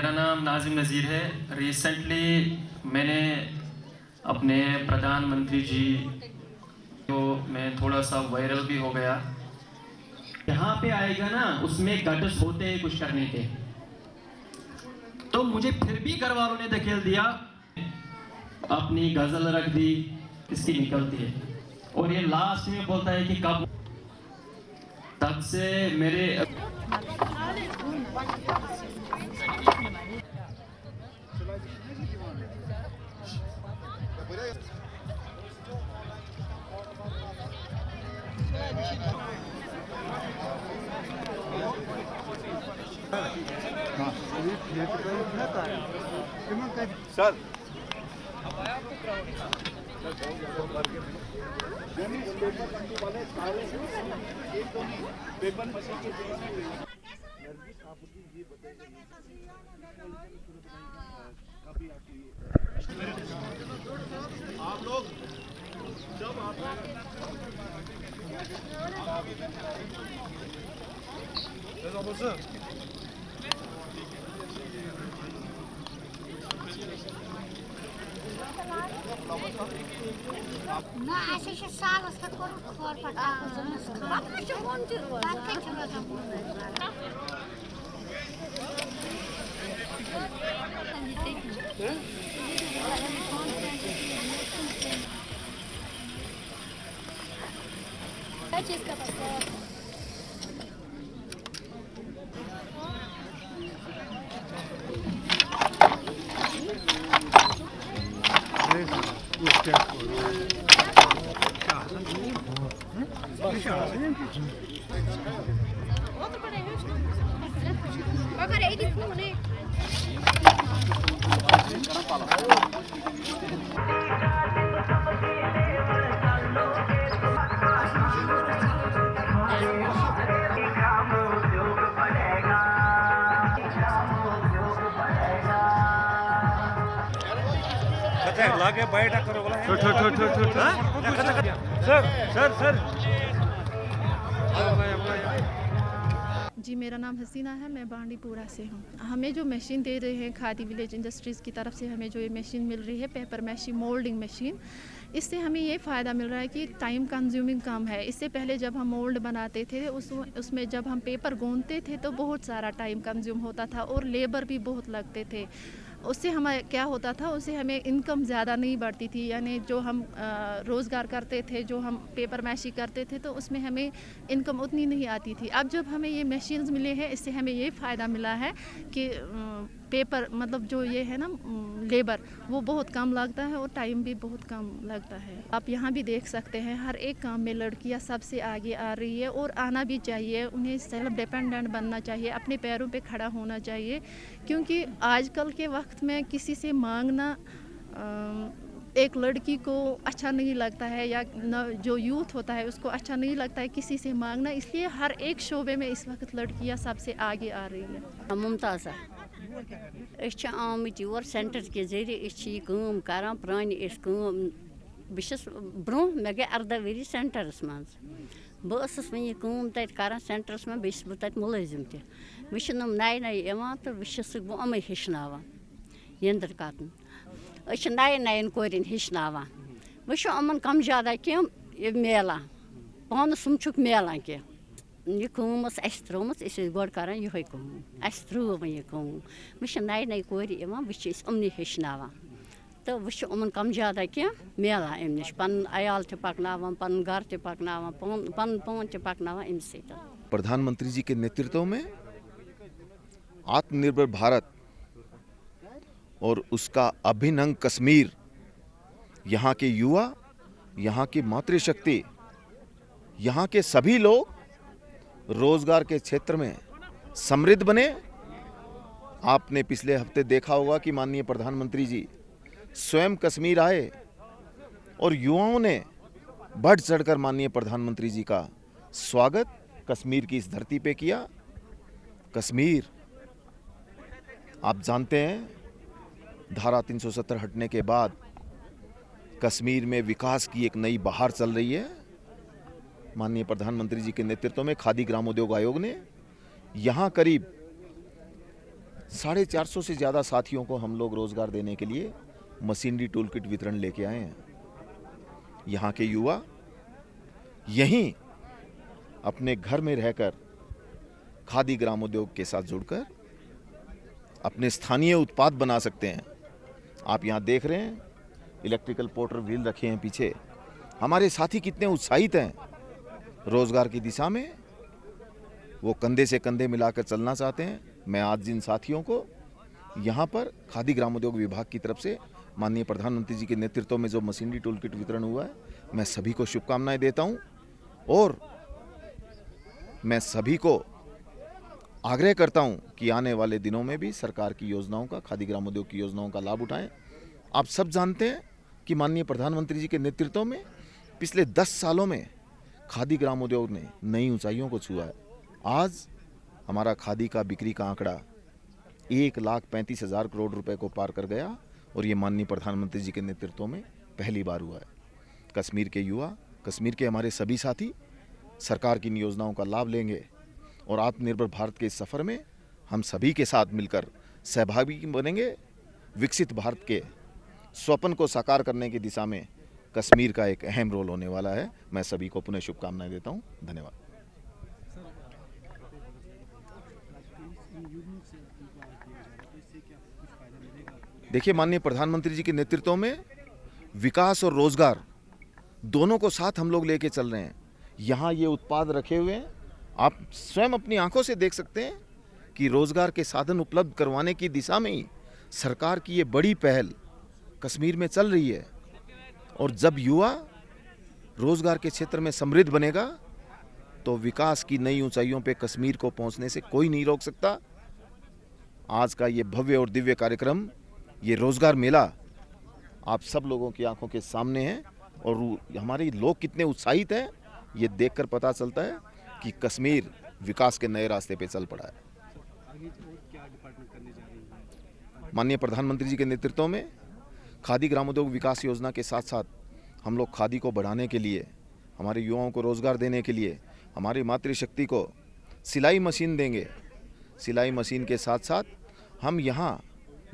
मेरा नाम नाजिम नज़ीर है। रिसेंटली मैंने अपने प्रधानमंत्री जी को मैं थोड़ा सा वायरल भी हो गया। यहाँ पे आएगा ना, उसमें गट्स होते हैं कुछ करने के, तो मुझे फिर भी घर वालों ने धकेल दिया, अपनी गजल रख दी, किसकी निकलती है, और ये लास्ट में बोलता है कि कब। तब से मेरे सर आप लोग जब आप Na, als ich es sah, was der Korb लागे बैठ करो बोला सर सर सर जी, मेरा नाम हसीना है, मैं बांडीपुरा से हूँ। हमें जो मशीन दे रहे हैं खादी विलेज इंडस्ट्रीज़ की तरफ से, हमें जो ये मशीन मिल रही है, पेपर मशीन, मोल्डिंग मशीन, इससे हमें ये फ़ायदा मिल रहा है कि टाइम कंज्यूमिंग कम है। इससे पहले जब हम मोल्ड बनाते थे उसमें जब हम पेपर गूंथते थे तो बहुत सारा टाइम कंज्यूम होता था और लेबर भी बहुत लगते थे। उससे हमें क्या होता था, उससे हमें इनकम ज़्यादा नहीं बढ़ती थी, यानी जो हम रोज़गार करते थे, जो हम पेपर मैशी करते थे, तो उसमें हमें इनकम उतनी नहीं आती थी। अब जब हमें ये मशीन्स मिले हैं, इससे हमें ये फ़ायदा मिला है कि पेपर मतलब जो ये है ना लेबर, वो बहुत कम लगता है और टाइम भी बहुत कम लगता है। आप यहाँ भी देख सकते हैं, हर एक काम में लड़कियाँ सबसे आगे आ रही है और आना भी चाहिए। उन्हें सेल्फ डिपेंडेंट बनना चाहिए, अपने पैरों पे खड़ा होना चाहिए, क्योंकि आजकल के वक्त में किसी से मांगना एक लड़की को अच्छा नहीं लगता है, या जो यूथ होता है उसको अच्छा नहीं लगता है किसी से मांगना। इसलिए हर एक शोबे में इस वक्त लड़कियाँ सबसे आगे आ रही है। मुमताज़ा आमत योर सेंटर के जरिए कर प्रान बस ब्रो मे गई 18 वरी सेंटरस मं बस वन तक कर सेंटरस में बस तक मुलाजिम तम नए नए तो बह अमे हेचना यंदर कतन नए नए कोरिन हेचना वमन कम ज्यादा कह मिलान पान सुम मिलान कह यह त्रोमत गोड कर ये त्रो वो यह नए नए कोर वमन हेचना तो वमन कम ज्यादा कह मिलान अम नश पन अयाल पकना पन घर पकना पन पान पकना अम स। प्रधानमंत्री जी के नेतृत्व में आत्मनिर्भर भारत और उसका अभिनव कश्मीर, यहाँ के युवा, यहाँ की मातृशक्ति, यहाँ के सभी लोग रोजगार के क्षेत्र में समृद्ध बने। आपने पिछले हफ्ते देखा होगा कि माननीय प्रधानमंत्री जी स्वयं कश्मीर आए और युवाओं ने बढ़ चढ़कर माननीय प्रधानमंत्री जी का स्वागत कश्मीर की इस धरती पे किया। कश्मीर, आप जानते हैं, धारा 370 हटने के बाद कश्मीर में विकास की एक नई बहार चल रही है। माननीय प्रधानमंत्री जी के नेतृत्व में खादी ग्रामोद्योग आयोग ने यहाँ करीब 450 से ज़्यादा साथियों को हम लोग रोज़गार देने के लिए मशीनरी टूल किट वितरण लेके आए हैं। यहाँ के युवा यहीं अपने घर में रहकर खादी ग्रामोद्योग के साथ जुड़कर अपने स्थानीय उत्पाद बना सकते हैं। आप यहाँ देख रहे हैं इलेक्ट्रिकल पोर्टर व्हील रखे हैं पीछे। हमारे साथी कितने उत्साहित हैं रोजगार की दिशा में, वो कंधे से कंधे मिलाकर चलना चाहते हैं। मैं आज जिन साथियों को यहाँ पर खादी ग्रामोद्योग विभाग की तरफ से माननीय प्रधानमंत्री जी के नेतृत्व में जो मशीनरी टूल किट वितरण हुआ है, मैं सभी को शुभकामनाएं देता हूँ और मैं सभी को आग्रह करता हूँ कि आने वाले दिनों में भी सरकार की योजनाओं का, खादी ग्रामोद्योग की योजनाओं का लाभ उठाएं। आप सब जानते हैं कि माननीय प्रधानमंत्री जी के नेतृत्व में पिछले 10 सालों में खादी ग्रामोद्योग ने नई ऊंचाइयों को छुआ है। आज हमारा खादी का बिक्री का आंकड़ा 1,35,000 करोड़ रुपए को पार कर गया और ये माननीय प्रधानमंत्री जी के नेतृत्व में पहली बार हुआ है। कश्मीर के युवा, कश्मीर के हमारे सभी साथी सरकार की इन योजनाओं का लाभ लेंगे और आत्मनिर्भर भारत के इस सफ़र में हम सभी के साथ मिलकर सहभागी बनेंगे। विकसित भारत के स्वप्न को साकार करने की दिशा में कश्मीर का एक अहम रोल होने वाला है। मैं सभी को पुनः शुभकामनाएं देता हूं। धन्यवाद। देखिए, माननीय प्रधानमंत्री जी के नेतृत्व में विकास और रोजगार दोनों को साथ हम लोग लेके चल रहे हैं। यहाँ ये उत्पाद रखे हुए हैं, आप स्वयं अपनी आंखों से देख सकते हैं कि रोजगार के साधन उपलब्ध करवाने की दिशा में ही सरकार की ये बड़ी पहल कश्मीर में चल रही है। और जब युवा रोजगार के क्षेत्र में समृद्ध बनेगा तो विकास की नई ऊंचाइयों पे कश्मीर को पहुंचने से कोई नहीं रोक सकता। आज का ये भव्य और दिव्य कार्यक्रम, ये रोजगार मेला आप सब लोगों की आंखों के सामने है और हमारे लोग कितने उत्साहित हैं ये देखकर पता चलता है कि कश्मीर विकास के नए रास्ते पे चल पड़ा है। माननीय प्रधानमंत्री जी के नेतृत्व में खादी ग्रामोद्योग विकास योजना के साथ साथ हम लोग खादी को बढ़ाने के लिए, हमारे युवाओं को रोजगार देने के लिए, हमारी मातृशक्ति को सिलाई मशीन देंगे। सिलाई मशीन के साथ साथ हम यहाँ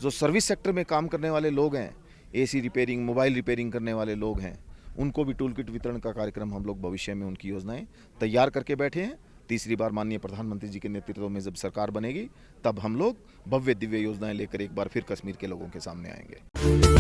जो सर्विस सेक्टर में काम करने वाले लोग हैं, एसी रिपेयरिंग, मोबाइल रिपेयरिंग करने वाले लोग हैं, उनको भी टूल किट वितरण का कार्यक्रम हम लोग भविष्य में उनकी योजनाएं तैयार करके बैठे हैं। तीसरी बार माननीय प्रधानमंत्री जी के नेतृत्व में जब सरकार बनेगी तब हम लोग भव्य दिव्य योजनाएं लेकर एक बार फिर कश्मीर के लोगों के सामने आएंगे।